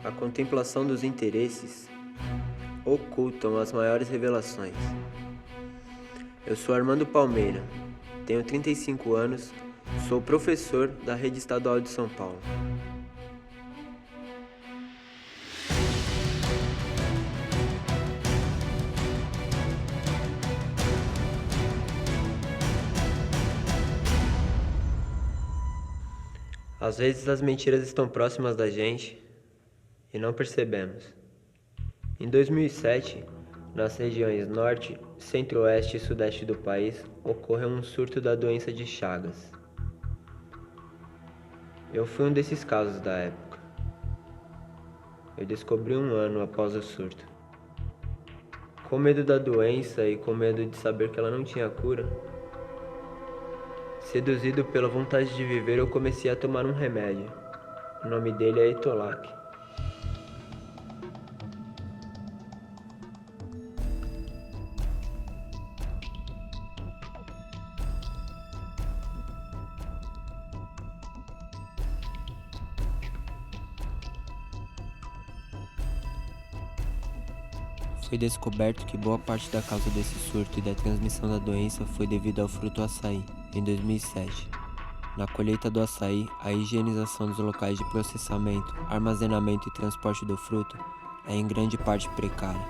A contemplação dos interesses ocultam as maiores revelações. Eu sou Armando Palmeira, tenho 35 anos, sou professor da Rede Estadual de São Paulo. Às vezes as mentiras estão próximas da gente e não percebemos. Em 2007, nas regiões norte, centro-oeste e sudeste do país, ocorreu um surto da doença de Chagas. Eu fui um desses casos da época. Eu descobri um ano após o surto. Com medo da doença e com medo de saber que ela não tinha cura, seduzido pela vontade de viver, eu comecei a tomar um remédio. O nome dele é Etolac. Foi descoberto que boa parte da causa desse surto e da transmissão da doença foi devido ao fruto açaí, em 2007. Na colheita do açaí, a higienização dos locais de processamento, armazenamento e transporte do fruto é em grande parte precária.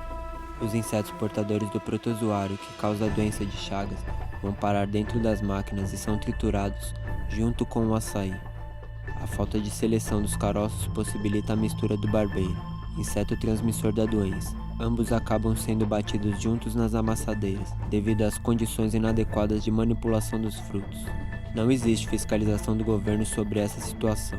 Os insetos portadores do protozoário que causa a doença de Chagas vão parar dentro das máquinas e são triturados junto com o açaí. A falta de seleção dos caroços possibilita a mistura do barbeiro, inseto transmissor da doença. Ambos acabam sendo batidos juntos nas amassadeiras, devido às condições inadequadas de manipulação dos frutos. Não existe fiscalização do governo sobre essa situação.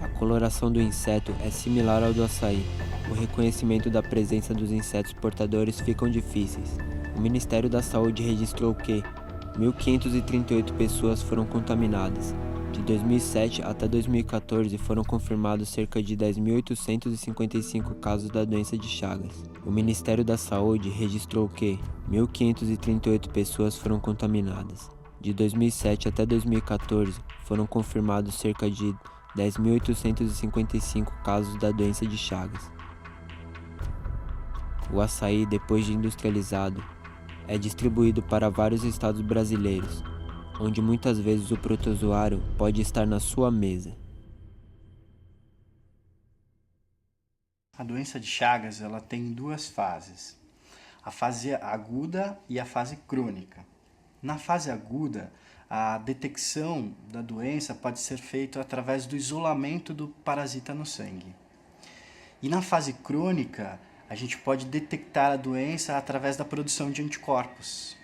A coloração do inseto é similar ao do açaí. O reconhecimento da presença dos insetos portadores ficam difíceis. O Ministério da Saúde registrou que 1.538 pessoas foram contaminadas. De 2007 até 2014 foram confirmados cerca de 10.855 casos da doença de Chagas. O Ministério da Saúde registrou que 1.538 pessoas foram contaminadas. De 2007 até 2014 foram confirmados cerca de 10.855 casos da doença de Chagas. O açaí, depois de industrializado, é distribuído para vários estados brasileiros, onde muitas vezes o protozoário pode estar na sua mesa. A doença de Chagas ela tem duas fases, a fase aguda e a fase crônica. Na fase aguda, a detecção da doença pode ser feita através do isolamento do parasita no sangue. E na fase crônica, a gente pode detectar a doença através da produção de anticorpos.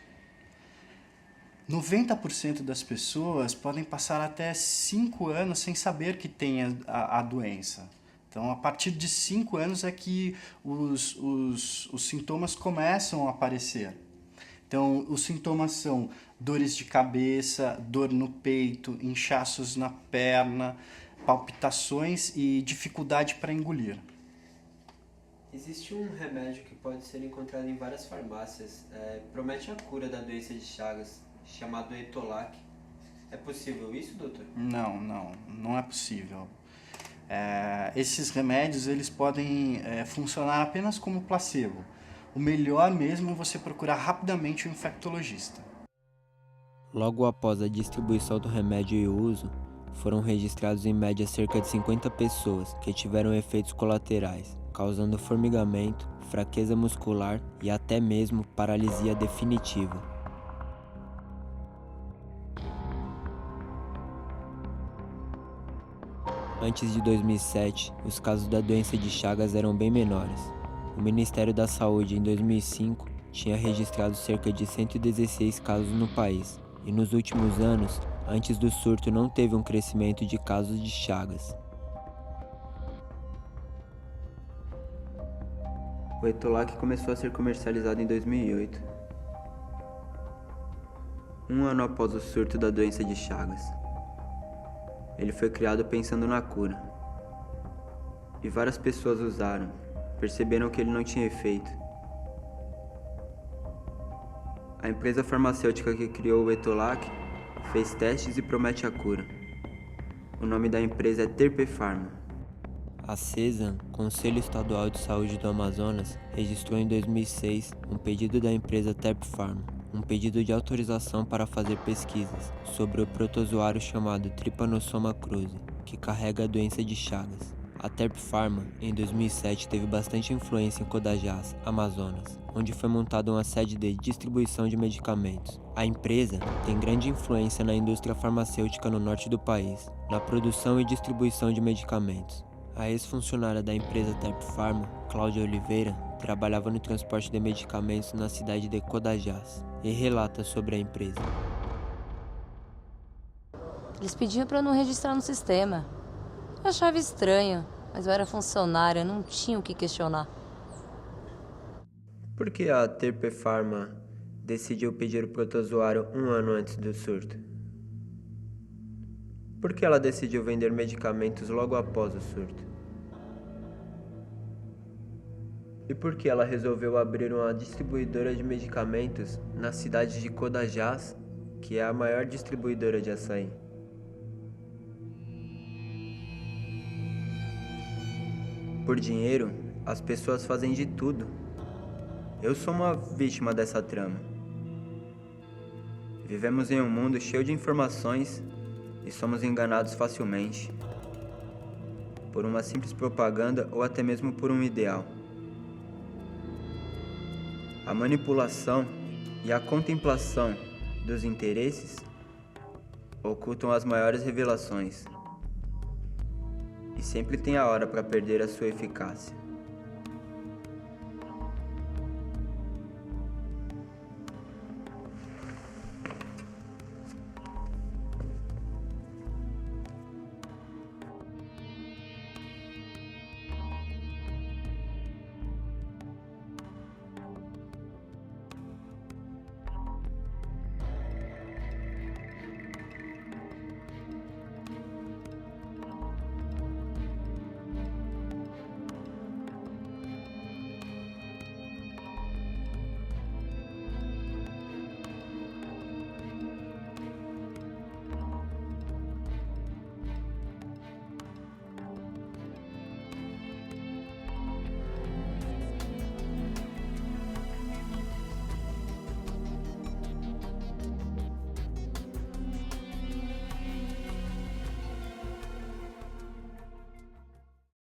90% das pessoas podem passar até 5 anos sem saber que tem a doença. Então, a partir de 5 anos é que os sintomas começam a aparecer. Então, os sintomas são dores de cabeça, dor no peito, inchaços na perna, palpitações e dificuldade para engolir. Existe um remédio que pode ser encontrado em várias farmácias, promete a cura da doença de Chagas, chamado Etolac. É possível isso, doutor? Não é possível. Esses remédios eles podem funcionar apenas como placebo. O melhor mesmo é você procurar rapidamente um infectologista. Logo após a distribuição do remédio e o uso, foram registrados em média cerca de 50 pessoas que tiveram efeitos colaterais, causando formigamento, fraqueza muscular e até mesmo paralisia definitiva. Antes de 2007, os casos da doença de Chagas eram bem menores. O Ministério da Saúde, em 2005, tinha registrado cerca de 116 casos no país, e nos últimos anos, antes do surto, não teve um crescimento de casos de Chagas. O Etolac começou a ser comercializado em 2008, um ano após o surto da doença de Chagas. Ele foi criado pensando na cura. E várias pessoas usaram, perceberam que ele não tinha efeito. A empresa farmacêutica que criou o Etolac fez testes e promete a cura. O nome da empresa é Terpepharma. A CESAM, Conselho Estadual de Saúde do Amazonas, registrou em 2006 um pedido da empresa Terp Pharma, um pedido de autorização para fazer pesquisas sobre o protozoário chamado Trypanosoma cruzi, que carrega a doença de Chagas. A Terp Pharma, em 2007, teve bastante influência em Codajás, Amazonas, onde foi montada uma sede de distribuição de medicamentos. A empresa tem grande influência na indústria farmacêutica no norte do país, na produção e distribuição de medicamentos. A ex-funcionária da empresa Terp Pharma, Cláudia Oliveira, trabalhava no transporte de medicamentos na cidade de Codajás e relata sobre a empresa. Eles pediam para eu não registrar no sistema. Eu achava estranho, mas eu era funcionária, não tinha o que questionar. Por que a Terp Pharma decidiu pedir o protozoário um ano antes do surto? Por que ela decidiu vender medicamentos logo após o surto? E por que ela resolveu abrir uma distribuidora de medicamentos na cidade de Codajás, que é a maior distribuidora de açaí? Por dinheiro, as pessoas fazem de tudo. Eu sou uma vítima dessa trama. Vivemos em um mundo cheio de informações e somos enganados facilmente por uma simples propaganda ou até mesmo por um ideal. A manipulação e a contemplação dos interesses ocultam as maiores revelações. E sempre tem a hora para perder a sua eficácia.